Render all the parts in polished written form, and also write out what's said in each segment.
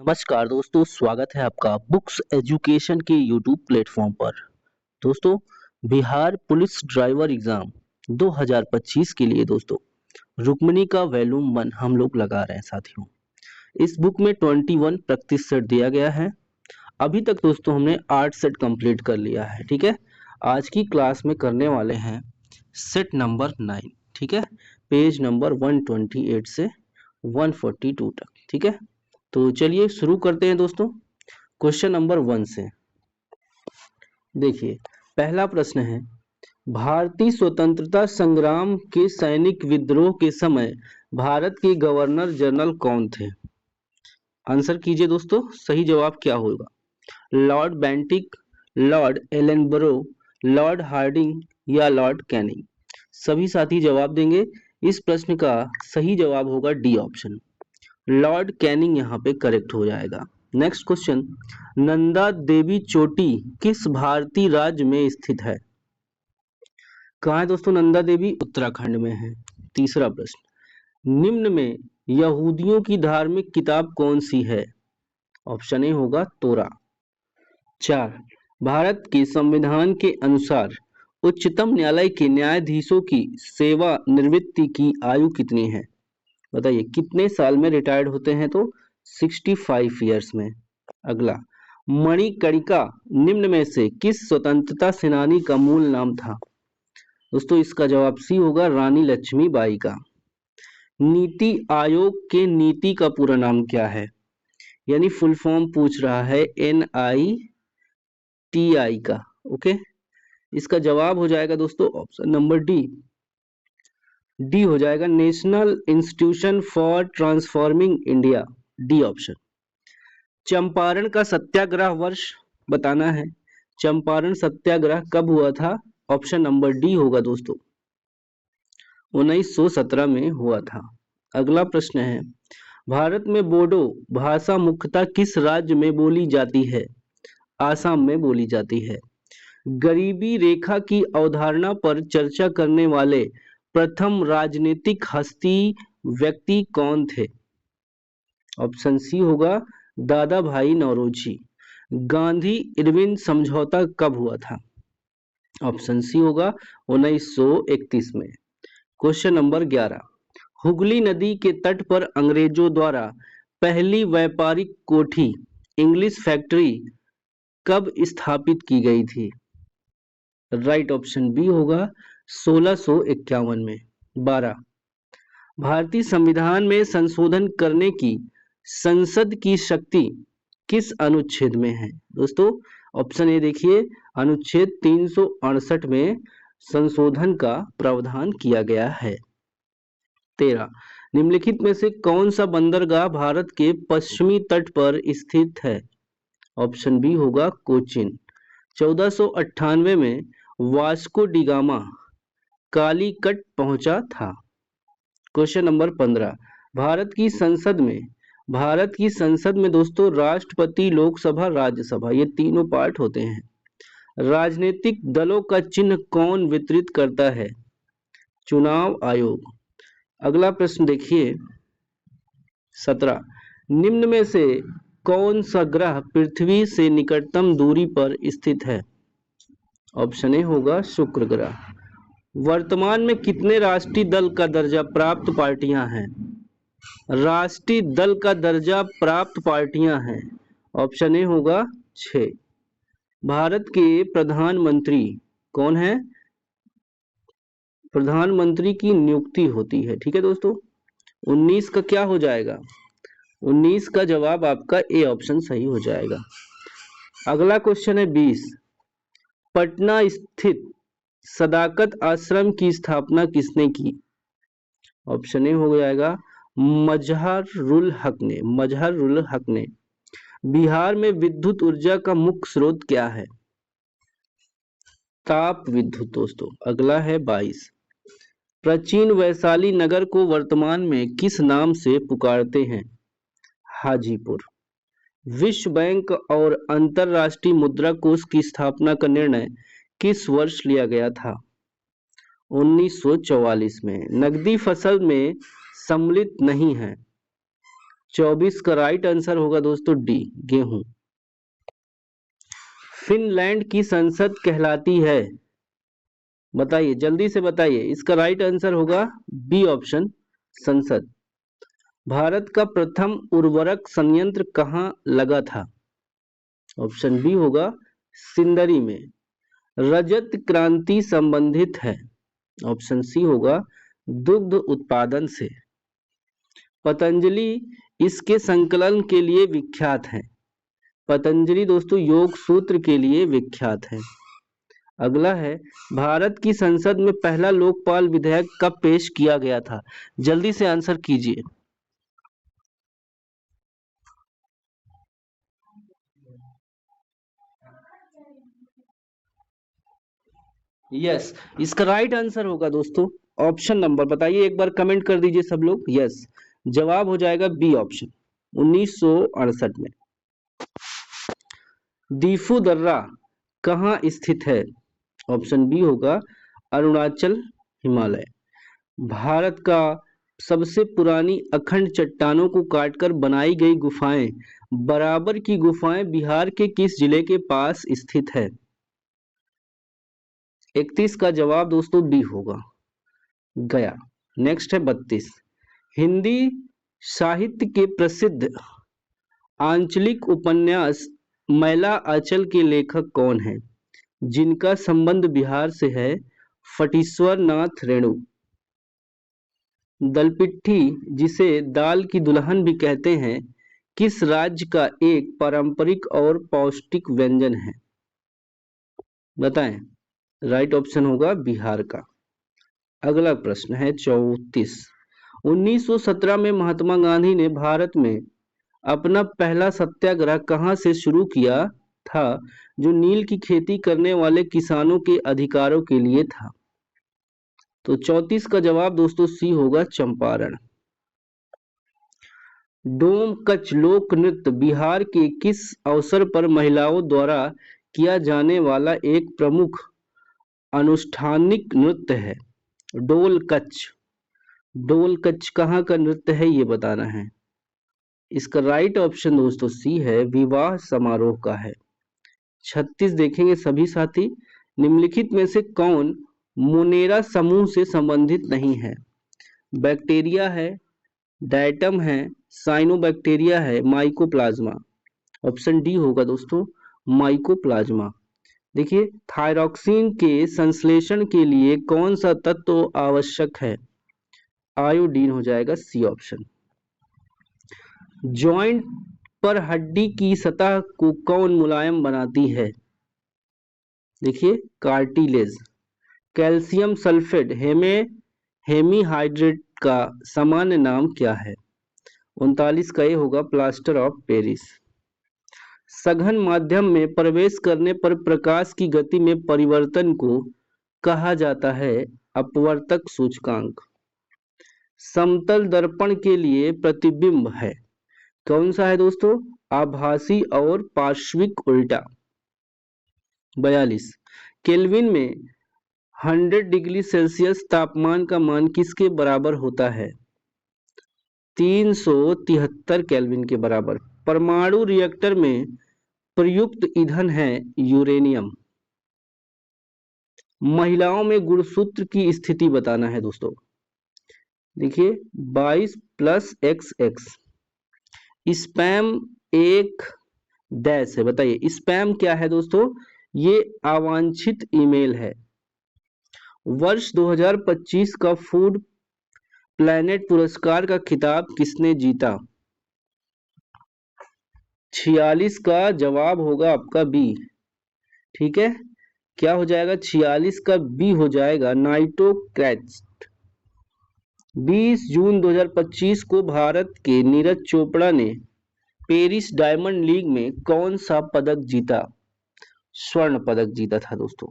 नमस्कार दोस्तों, स्वागत है आपका बुक्स एजुकेशन के यूट्यूब प्लेटफॉर्म पर। दोस्तों, बिहार पुलिस ड्राइवर एग्जाम 2025 के लिए दोस्तों रुक्मिणी का वॉल्यूम 1 हम लोग लगा रहे हैं साथियों। इस बुक में 21 प्रैक्टिस सेट दिया गया है। अभी तक दोस्तों हमने 8 सेट कंप्लीट कर लिया है। ठीक है, आज की क्लास में करने वाले हैं सेट नंबर 9। ठीक है, पेज नंबर 128 से 142 तक। ठीक है, तो चलिए शुरू करते हैं दोस्तों। क्वेश्चन नंबर 1 से देखिए, पहला प्रश्न है, भारतीय स्वतंत्रता संग्राम के सैनिक विद्रोह के समय भारत के गवर्नर जनरल कौन थे? आंसर कीजिए दोस्तों, सही जवाब क्या होगा? Lord Bentinck, Lord Ellenborough, Lord Hardinge या लॉर्ड कैनिंग? सभी साथी जवाब देंगे। इस प्रश्न का सही जवाब होगा डी ऑप्शन, लॉर्ड कैनिंग यहाँ पे करेक्ट हो जाएगा। नेक्स्ट क्वेश्चन, नंदा देवी चोटी किस भारतीय राज्य में स्थित है? कहाँ है दोस्तों नंदा देवी? उत्तराखंड में है। तीसरा प्रश्न, निम्न में यहूदियों की धार्मिक किताब कौन सी है? ऑप्शन ए होगा तोरा। 4, भारत के संविधान के अनुसार उच्चतम न्यायालय के न्यायाधीशों की सेवानिवृत्ति की आयु कितनी है? बताइए कितने साल में रिटायर्ड होते हैं? तो 65 ईयर्स में। अगला, मणिकर्णिका निम्न में से किस स्वतंत्रता सेनानी का मूल नाम था? दोस्तों इसका जवाब सी होगा, रानी लक्ष्मीबाई का। नीति आयोग के नीति का पूरा नाम क्या है? यानी फुल फॉर्म पूछ रहा है NITI का। ओके, इसका जवाब हो जाएगा दोस्तों ऑप्शन नंबर डी हो जाएगा, national institution for transforming India, D option. Champaran का सत्याग्रह वर्ष बताना है। चंपारण सत्याग्रह कब हुआ था? ऑप्शन नंबर डी होगा दोस्तों, 1917 में हुआ था। अगला प्रश्न है, भारत में बोडो भाषा मुख्यतः किस राज्य में बोली जाती है? आसाम में बोली जाती है। गरीबी रेखा की अवधारणा पर चर्चा करने वाले प्रथम राजनीतिक हस्ती व्यक्ति कौन थे? ऑप्शन सी होगा, दादा भाई नौरोजी। गांधी इरविन समझौता कब हुआ था? ऑप्शन सी होगा 1931 में। क्वेश्चन नंबर 11, हुगली नदी के तट पर अंग्रेजों द्वारा पहली व्यापारिक कोठी इंग्लिश फैक्ट्री कब स्थापित की गई थी? राइट ऑप्शन बी होगा, 1651 में। 12, भारतीय संविधान में संशोधन करने की संसद की शक्ति किस अनुच्छेद में है? दोस्तों ऑप्शन ए देखिए, अनुच्छेद 368 में संशोधन का प्रावधान किया गया है। 13, निम्नलिखित में से कौन सा बंदरगाह भारत के पश्चिमी तट पर स्थित है? ऑप्शन बी होगा कोचिन। 1498 में वास्को डी गामा कालीकट पहुंचा था। क्वेश्चन नंबर 15, भारत की संसद में दोस्तों राष्ट्रपति, लोकसभा, राज्यसभा ये तीनों पार्ट होते हैं। राजनीतिक दलों का चिन्ह कौन वितरित करता है? चुनाव आयोग। अगला प्रश्न देखिए 17, निम्न में से कौन सा ग्रह पृथ्वी से निकटतम दूरी पर स्थित है? ऑप्शन ए होगा शुक्र ग्रह। वर्तमान में कितने राष्ट्रीय दल का दर्जा प्राप्त पार्टियां हैं? राष्ट्रीय दल का दर्जा प्राप्त पार्टियां हैं। ऑप्शन ए होगा 6। भारत के प्रधानमंत्री कौन है? प्रधानमंत्री की नियुक्ति होती है। ठीक है दोस्तों, 19 का क्या हो जाएगा? 19 का जवाब आपका ए ऑप्शन सही हो जाएगा। अगला क्वेश्चन है 20, पटना स्थित सदाकत आश्रम की स्थापना किसने की? ऑप्शन ए हो जाएगा मजहरुल हक ने। बिहार में विद्युत ऊर्जा का मुख्य स्रोत क्या है? ताप विद्युत दोस्तों। अगला है 22, प्राचीन वैशाली नगर को वर्तमान में किस नाम से पुकारते हैं? हाजीपुर। विश्व बैंक और अंतरराष्ट्रीय मुद्रा कोष की स्थापना का निर्णय किस वर्ष लिया गया था? 1944 में। नकदी फसल में सम्मिलित नहीं है। 24 का राइट आंसर होगा दोस्तों डी, गेहूं। फिनलैंड की संसद कहलाती है, बताइए जल्दी से बताइए, इसका राइट आंसर होगा बी ऑप्शन, संसद। भारत का प्रथम उर्वरक संयंत्र कहाँ लगा था? ऑप्शन बी होगा सिंदरी में। रजत क्रांति संबंधित है, ऑप्शन सी होगा दुग्ध उत्पादन से। पतंजलि इसके संकलन के लिए विख्यात है, पतंजलि दोस्तों योग सूत्र के लिए विख्यात है। अगला है, भारत की संसद में पहला लोकपाल विधेयक कब पेश किया गया था? जल्दी से आंसर कीजिए। यस, इसका राइट आंसर होगा दोस्तों ऑप्शन नंबर, बताइए एक बार कमेंट कर दीजिए सब लोग। यस, जवाब हो जाएगा बी ऑप्शन, 1968 में। दीफू दर्रा कहाँ स्थित है? ऑप्शन बी होगा अरुणाचल, हिमालय। भारत का सबसे पुरानी अखंड चट्टानों को काटकर बनाई गई गुफाएं, बराबर की गुफाएं बिहार के किस जिले के पास स्थित है? 31 का जवाब दोस्तों डी होगा, गया। नेक्स्ट है 32, हिंदी साहित्य के प्रसिद्ध आंचलिक उपन्यास मैला आंचल के लेखक कौन है, जिनका संबंध बिहार से है? फटीश्वर नाथ रेणु। दलपिट्ठी, जिसे दाल की दुल्हन भी कहते हैं, किस राज्य का एक पारंपरिक और पौष्टिक व्यंजन है? बताएं। राइट ऑप्शन होगा बिहार का। अगला प्रश्न है 34, 1917 में महात्मा गांधी ने भारत में अपना पहला सत्याग्रह कहां से शुरू किया था, जो नील की खेती करने वाले किसानों के अधिकारों के लिए था? तो 34 का जवाब दोस्तों सी होगा, चंपारण। डोम कच्छ लोक नृत्य बिहार के किस अवसर पर महिलाओं द्वारा किया जाने वाला एक प्रमुख अनुष्ठानिक नृत्य है? डोल कच्छ, डोल कच्छ कहाँ का नृत्य है ये बताना है। इसका राइट ऑप्शन दोस्तों सी है, विवाह समारोह का है। 36 देखेंगे सभी साथी, निम्नलिखित में से कौन मोनेरा समूह से संबंधित नहीं है? बैक्टीरिया है, डायटम है, साइनोबैक्टीरिया है, माइकोप्लाज्मा। ऑप्शन डी होगा दोस्तों, माइकोप्लाज्मा। देखिए, थायरॉक्सिन के संश्लेषण के लिए कौन सा तत्व आवश्यक है? आयोडीन हो जाएगा सी ऑप्शन। जॉइंट पर हड्डी की सतह को कौन मुलायम बनाती है? देखिए, कार्टिलेज। कैल्शियम सल्फेट हेमीहाइड्रेट का सामान्य नाम क्या है? 39 का ये होगा प्लास्टर ऑफ पेरिस। सघन माध्यम में प्रवेश करने पर प्रकाश की गति में परिवर्तन को कहा जाता है अपवर्तक सूचकांक। समतल दर्पण के लिए प्रतिबिंब है, कौन सा है दोस्तों? आभासी और पार्श्विक उल्टा। 42, केल्विन में 100 डिग्री सेल्सियस तापमान का मान किसके बराबर होता है? 373 केल्विन के बराबर। परमाणु रिएक्टर में प्रयुक्त ईंधन है यूरेनियम। महिलाओं में गुणसूत्र की स्थिति बताना है दोस्तों। देखिए, 22 + XX। स्पैम एक डैश है, बताइए स्पैम क्या है दोस्तों? ये अवांछित ईमेल है। वर्ष 2025 का फूड प्लैनेट पुरस्कार का खिताब किसने जीता? 46 का जवाब होगा आपका बी, ठीक है। क्या हो जाएगा? 46 का बी हो जाएगा, नाइटो क्रैच। 20 जून 2025 को भारत के नीरज चोपड़ा ने पेरिस डायमंड लीग में कौन सा पदक जीता? स्वर्ण पदक जीता था दोस्तों।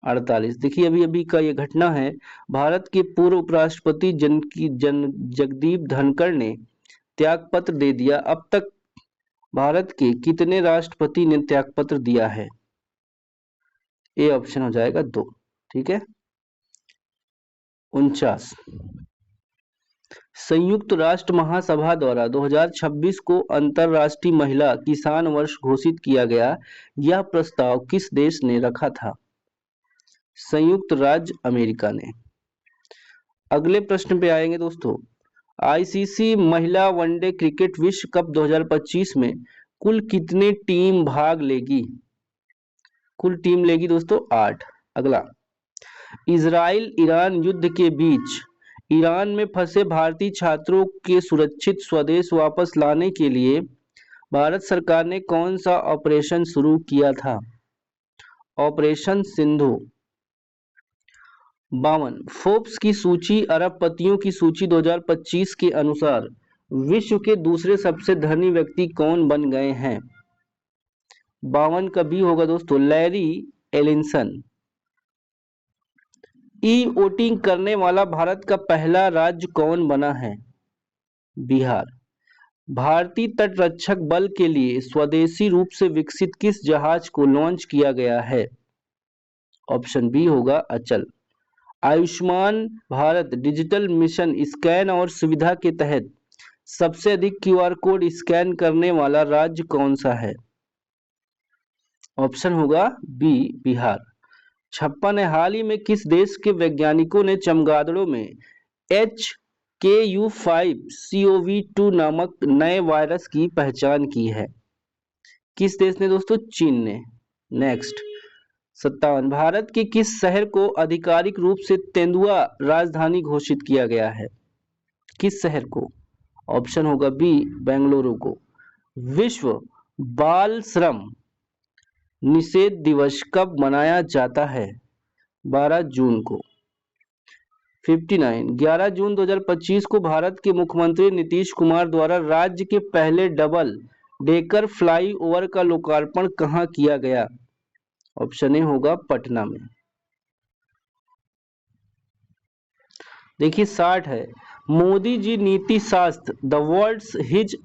48, देखिए अभी अभी का ये घटना है, भारत के पूर्व उपराष्ट्रपति जगदीप धनखड़ ने त्यागपत्र दे दिया। अब तक भारत के कितने राष्ट्रपति ने त्यागपत्र दिया है? ए ऑप्शन हो जाएगा 2, ठीक है। 49, संयुक्त राष्ट्र महासभा द्वारा 2026 को अंतर्राष्ट्रीय महिला किसान वर्ष घोषित किया गया, यह प्रस्ताव किस देश ने रखा था? संयुक्त राज्य अमेरिका ने। अगले प्रश्न पे आएंगे दोस्तों। आईसीसी महिला वनडे क्रिकेट विश्व कप 2025 में कुल कितने टीम भाग लेगी? कुल टीम लेगी दोस्तों 8। अगला, इजराइल ईरान युद्ध के बीच ईरान में फंसे भारतीय छात्रों के सुरक्षित स्वदेश वापस लाने के लिए भारत सरकार ने कौन सा ऑपरेशन शुरू किया था? ऑपरेशन सिंधु। 52, फोर्ब्स की सूची अरबपतियों की सूची 2025 के अनुसार विश्व के दूसरे सबसे धनी व्यक्ति कौन बन गए हैं? 52 का बी होगा दोस्तों, लैरी एलिंसन। ई वोटिंग करने वाला भारत का पहला राज्य कौन बना है? बिहार। भारतीय तटरक्षक बल के लिए स्वदेशी रूप से विकसित किस जहाज को लॉन्च किया गया है? ऑप्शन बी होगा अचल। Ayushman Bharat digital mission scan और सुविधा के तहत सबसे अधिक क्यूआर कोड स्कैन करने वाला राज्य कौन सा है? ऑप्शन होगा बी बिहार। 56 हाल ही में किस देश के वैज्ञानिकों ने चमगादड़ों में HKU5CoV2 नामक नए वायरस की पहचान की है? किस देश ने दोस्तों? चीन ने। नेक्स्ट, 57, भारत के किस शहर को आधिकारिक रूप से तेंदुआ राजधानी घोषित किया गया है? किस शहर को? ऑप्शन होगा बी बेंगलुरु को। विश्व बाल श्रम निषेध दिवस कब मनाया जाता है? 12 जून को। 59, 11 जून 2025 को भारत के मुख्यमंत्री नीतीश कुमार द्वारा राज्य के पहले डबल डेकर फ्लाईओवर का लोकार्पण कहां किया गया? ऑप्शन ए होगा पटना में। देखिए 60 है, मोदी जी नीति शास्त्र द वर्ल्ड्स हिज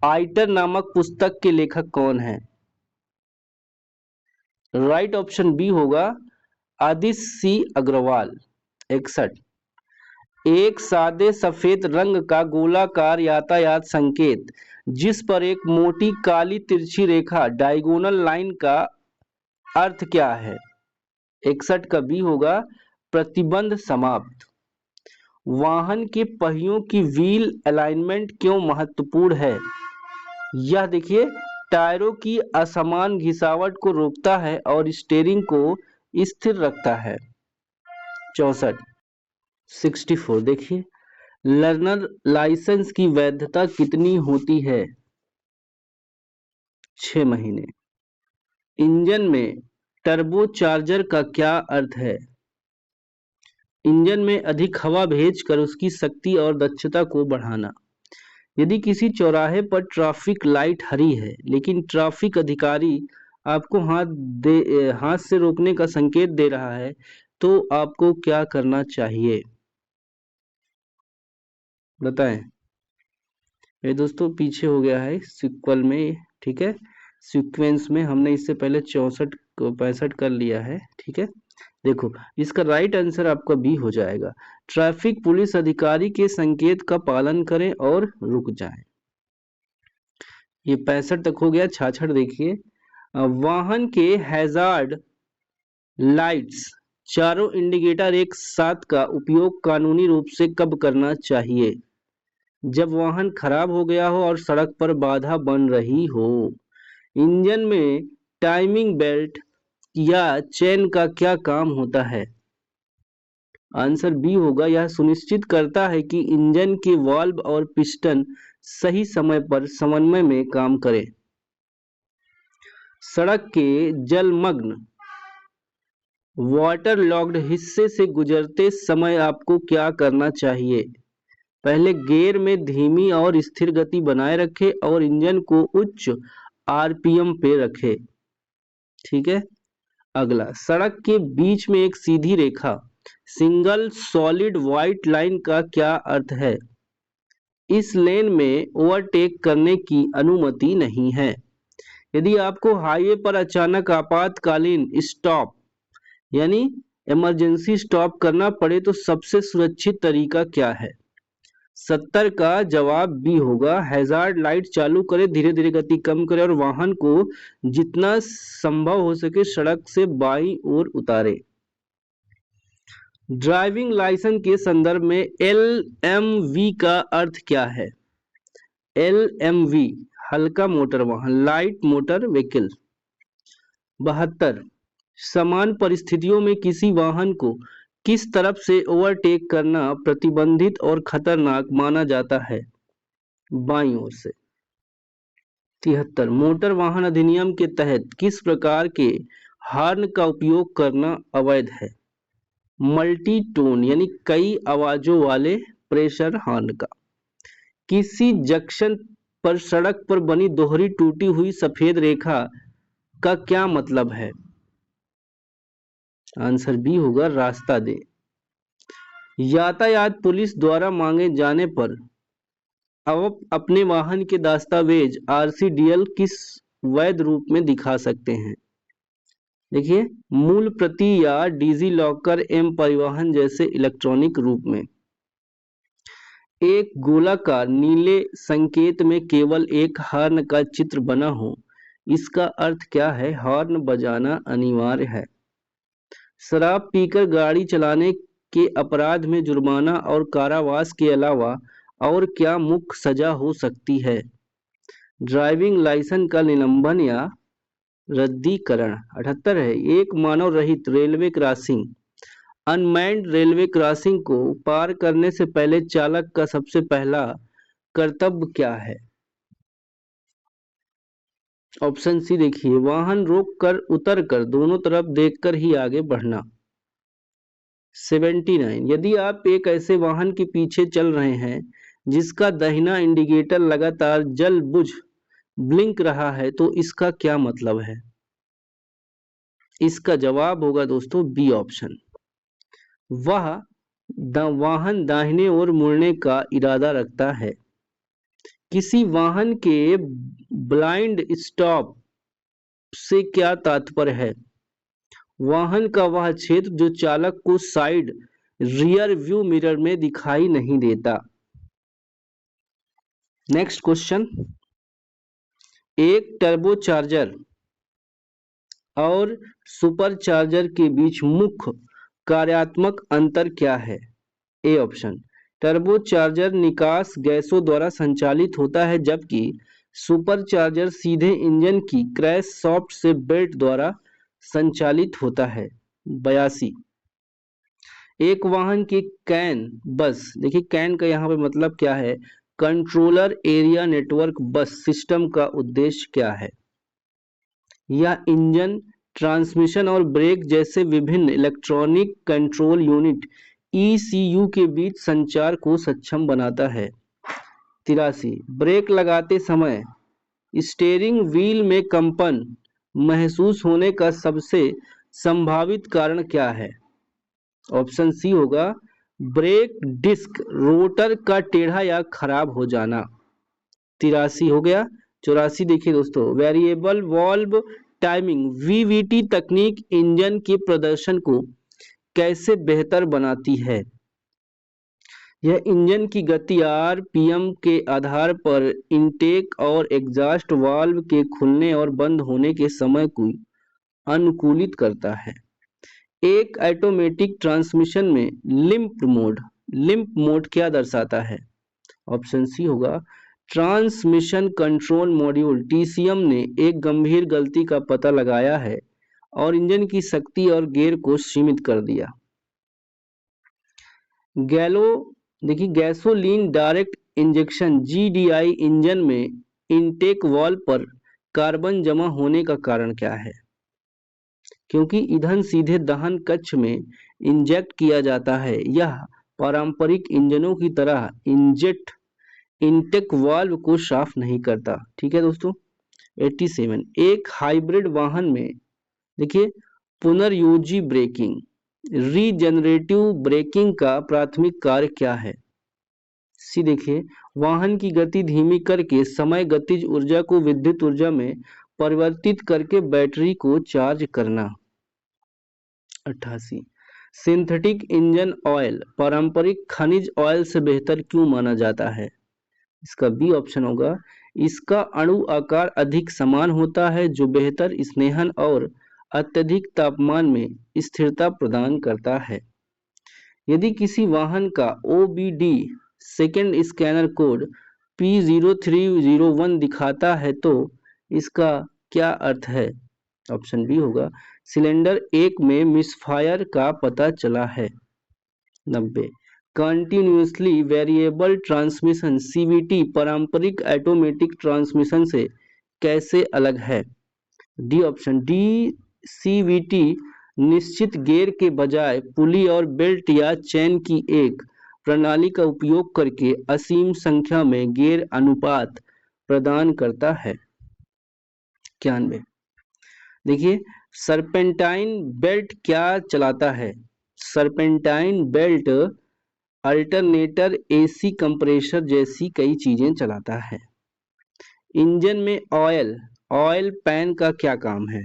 आइटर नामक पुस्तक के लेखक कौन है? राइट ऑप्शन बी होगा आदित्य सी अग्रवाल। 61, एक सादे सफेद रंग का गोलाकार यातायात संकेत जिस पर एक मोटी काली तिरछी रेखा डायगोनल लाइन का अर्थ क्या है? 61 का बी होगा प्रतिबंध समाप्त। वाहन के पहियों की व्हील अलाइनमेंट क्यों महत्वपूर्ण है? यह देखिए टायरों की असमान घिसावट को रोकता है और स्टीयरिंग को स्थिर रखता है। 64, 64 देखिए, लर्नर लाइसेंस की वैधता कितनी होती है? 6 महीने। इंजन में टर्बो चार्जर का क्या अर्थ है? इंजन में अधिक हवा भेजकर उसकी शक्ति और दक्षता को बढ़ाना। यदि किसी चौराहे पर ट्रैफिक लाइट हरी है लेकिन ट्रैफिक अधिकारी आपको हाथ से रोकने का संकेत दे रहा है तो आपको क्या करना चाहिए? बताएं। ये दोस्तों पीछे हो गया है सीक्वल में, ठीक है, सीक्वेंस में हमने इससे पहले 64 को 65 कर लिया है, ठीक है। देखो इसका राइट आंसर आपका बी हो जाएगा, ट्रैफिक पुलिस अधिकारी के संकेत का पालन करें और रुक जाएं। ये 65 तक हो गया। 66 देखिए, वाहन के हैजार्ड लाइट्स चारों इंडिकेटर एक साथ का उपयोग कानूनी रूप से कब करना चाहिए? जब वाहन खराब हो गया हो और सड़क पर बाधा बन रही हो। इंजन में टाइमिंग बेल्ट या चेन का क्या काम होता है? आंसर बी होगा, यह सुनिश्चित करता है कि इंजन के वाल्व और पिस्टन सही समय पर समन्वय में काम करें। सड़क के जलमग्न वाटर लॉक्ड हिस्से से गुजरते समय आपको क्या करना चाहिए? पहले गियर में धीमी और स्थिर गति बनाए रखें और इंजन को उच्च आरपीएम पे रखें, ठीक है। अगला, सड़क के बीच में एक सीधी रेखा सिंगल सॉलिड व्हाइट लाइन का क्या अर्थ है? इस लेन में ओवरटेक करने की अनुमति नहीं है। यदि आपको हाईवे पर अचानक आपातकालीन स्टॉप यानी इमरजेंसी स्टॉप करना पड़े तो सबसे सुरक्षित तरीका क्या है? 70 का जवाब बी होगा। हैजार्ड लाइट चालू करे, धीरे धीरे गति कम करे और वाहन को जितना संभव हो सके सड़क से बाईं ओर उतारे। ड्राइविंग लाइसेंस के संदर्भ में LMV का अर्थ क्या है? LMV हल्का मोटर वाहन, लाइट मोटर व्हीकल। 72 समान परिस्थितियों में किसी वाहन को किस तरफ से ओवरटेक करना प्रतिबंधित और खतरनाक माना जाता है? बाईं ओर से। 73 मोटर वाहन अधिनियम के तहत किस प्रकार के हॉर्न का उपयोग करना अवैध है? मल्टी टोन यानी कई आवाजों वाले प्रेशर हॉर्न का। किसी जंक्शन पर सड़क पर बनी दोहरी टूटी हुई सफेद रेखा का क्या मतलब है? आंसर बी होगा, रास्ता दे। यातायात पुलिस द्वारा मांगे जाने पर आप अपने वाहन के दस्तावेज RCDL किस वैध रूप में दिखा सकते हैं? देखिए, मूल प्रति या डिजी लॉकर एम परिवहन जैसे इलेक्ट्रॉनिक रूप में। एक गोलाकार नीले संकेत में केवल एक हॉर्न का चित्र बना हो, इसका अर्थ क्या है? हॉर्न बजाना अनिवार्य है। शराब पीकर गाड़ी चलाने के अपराध में जुर्माना और कारावास के अलावा और क्या मुख्य सजा हो सकती है? ड्राइविंग लाइसेंस का निलंबन या रद्दीकरण। 78 है एक मानव रहित railway crossing. Unmanned railway crossing को पार करने से पहले चालक का सबसे पहला कर्तव्य क्या है? ऑप्शन सी देखिए, वाहन रोक कर उतर कर दोनों तरफ देखकर ही आगे बढ़ना। 79 यदि आप एक ऐसे वाहन के पीछे चल रहे हैं जिसका दाहिना इंडिकेटर लगातार जल बुझ ब्लिंक रहा है तो इसका क्या मतलब है? इसका जवाब होगा दोस्तों बी ऑप्शन। वह वाहन दाहिने ओर मुड़ने का इरादा रखता है। किसी वाहन के ब्लाइंड स्टॉप से क्या तात्पर्य है? वाहन का वह क्षेत्र जो चालक को साइड रियर व्यू मिरर में दिखाई नहीं देता। नेक्स्ट क्वेश्चन, एक टर्बोचार्जर और सुपरचार्जर के बीच मुख्य कार्यात्मक अंतर क्या है? ए ऑप्शन, टर्बोचार्जर निकास गैसों द्वारा संचालित होता है जबकि सुपरचार्जर सीधे इंजन की क्रैंकशाफ्ट से बेल्ट द्वारा संचालित होता है। 82 एक वाहन की कैन बस, देखिए कैन का यहाँ पे मतलब क्या है? Controller area network bus system का उद्देश्य क्या है? यह इंजन, ट्रांसमिशन और ब्रेक जैसे विभिन्न इलेक्ट्रॉनिक कंट्रोल यूनिट ECU के बीच संचार को सक्षम बनाता है। 83 ब्रेक लगाते समय स्टीयरिंग व्हील में कंपन महसूस होने का सबसे संभावित कारण क्या है? ऑप्शन सी होगा, ब्रेक डिस्क रोटर का टेढ़ा या खराब हो जाना। 83 हो गया। 84 देखिए दोस्तों, वेरिएबल वाल्व टाइमिंग VVT तकनीक इंजन के प्रदर्शन को कैसे बेहतर बनाती है? यह इंजन की गति RPM के आधार पर इनटेक और एग्जॉस्ट वाल्व के खुलने और बंद होने के समय को अनुकूलित करता है। एक ऑटोमेटिक ट्रांसमिशन में लिंप मोड क्या दर्शाता है? ऑप्शन सी होगा, ट्रांसमिशन कंट्रोल मॉड्यूल TCM ने एक गंभीर गलती का पता लगाया है और इंजन की शक्ति और गियर को सीमित कर दिया। Gasoline direct injection GDI engine में इनटेक वाल्व पर कार्बन जमा होने का कारण क्या है? क्योंकि ईंधन सीधे दहन कक्ष में इंजेक्ट किया जाता है। यह पारंपरिक इंजनों की तरह इनटेक वाल्व को साफ नहीं करता। ठीक है दोस्तों। 87 एक हाइब्रिड वाहन में देखिए पुनर्योजी ब्रेकिंग रीजनरेटिव ब्रेकिंग का प्राथमिक कार्य क्या है? सी देखिए, वाहन की गति धीमी करके समय गतिज ऊर्जा को विद्युत ऊर्जा में परिवर्तित करके बैटरी को चार्ज करना। 88 सिंथेटिक इंजन ऑयल पारंपरिक खनिज ऑयल से बेहतर क्यों माना जाता है? इसका बी ऑप्शन होगा, इसका अणु आकार अधिक समान होता है जो बेहतर स्नेहन और अत्यधिक तापमान में स्थिरता प्रदान करता है। यदि किसी वाहन का OBD second scanner code P0301 दिखाता है तो इसका क्या अर्थ है? ऑप्शन बी होगा, सिलेंडर 1 में मिसफायर का पता चला है। 90 कंटिन्यूसली वेरिएबल ट्रांसमिशन CVT पारंपरिक ऑटोमेटिक ट्रांसमिशन से कैसे अलग है? डी ऑप्शन, डी CVT निश्चित गियर के बजाय पुली और बेल्ट या चेन की एक प्रणाली का उपयोग करके असीम संख्या में गियर अनुपात प्रदान करता है। 91 देखिए, सर्पेंटाइन बेल्ट क्या चलाता है? Serpentine belt alternator, AC compressor जैसी कई चीजें चलाता है। इंजन में ऑयल पैन का क्या काम है?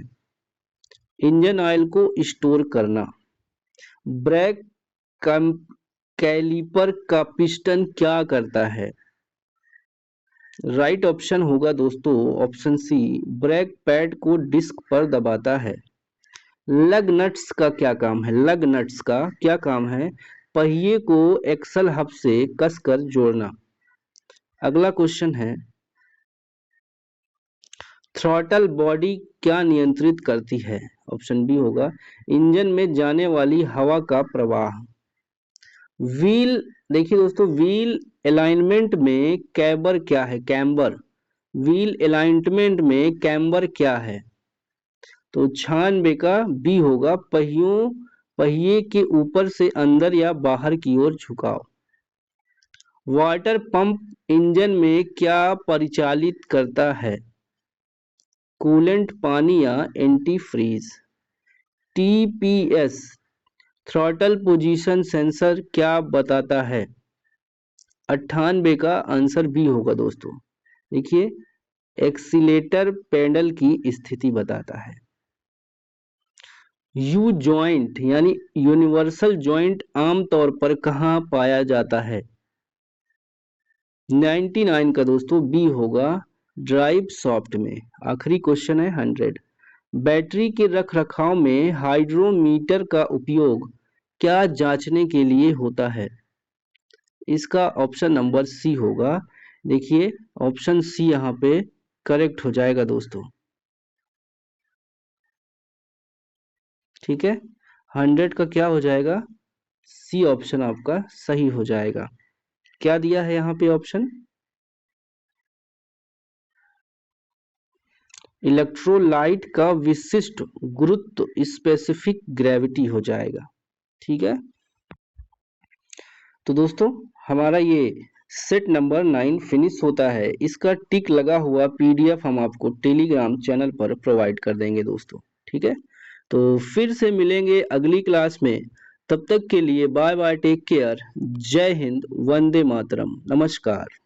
इंजन ऑयल को स्टोर करना। ब्रेक कैलिपर का पिस्टन क्या करता है? राइट ऑप्शन होगा दोस्तों ऑप्शन सी, ब्रेक पैड को डिस्क पर दबाता है। लग नट्स का क्या काम है? लग नट्स का क्या काम है? पहिए को एक्सल हब से कसकर जोड़ना। अगला क्वेश्चन है, थ्रॉटल बॉडी क्या नियंत्रित करती है? ऑप्शन बी होगा, इंजन में जाने वाली हवा का प्रवाह। व्हील, देखिए दोस्तों, व्हील अलाइनमेंट में कैबर क्या है? कैम्बर। व्हील अलाइनमेंट में कैम्बर क्या है? तो 96 का बी होगा, पहिए के ऊपर से अंदर या बाहर की ओर झुकाव। वाटर पंप इंजन में क्या परिचालित करता है? कूलेंट, पानी या antifreeze. TPS throttle position sensor क्या बताता है? 98 का आंसर बी होगा दोस्तों। देखिए, एक्सीलेटर पेडल की स्थिति बताता है। यू जॉइंट यानी यूनिवर्सल जॉइंट आमतौर पर कहाँ पाया जाता है? 99 का दोस्तों बी होगा, ड्राइव सॉफ्ट में। आखिरी क्वेश्चन है 100, बैटरी के रख रखाव में हाइड्रोमीटर का उपयोग क्या जांचने के लिए होता है? इसका ऑप्शन नंबर सी होगा। देखिए, ऑप्शन सी यहाँ पे करेक्ट हो जाएगा दोस्तों। ठीक है, 100 का क्या हो जाएगा? सी ऑप्शन आपका सही हो जाएगा। क्या दिया है यहाँ पे ऑप्शन? इलेक्ट्रोलाइट का विशिष्ट गुरुत्व स्पेसिफिक ग्रेविटी हो जाएगा। ठीक है, तो दोस्तों हमारा ये सेट नंबर 9 फिनिश होता है। इसका टिक लगा हुआ PDF हम आपको टेलीग्राम चैनल पर प्रोवाइड कर देंगे दोस्तों। ठीक है, तो फिर से मिलेंगे अगली क्लास में। तब तक के लिए बाय बाय, टेक केयर, जय हिंद, वंदे मातरम, नमस्कार।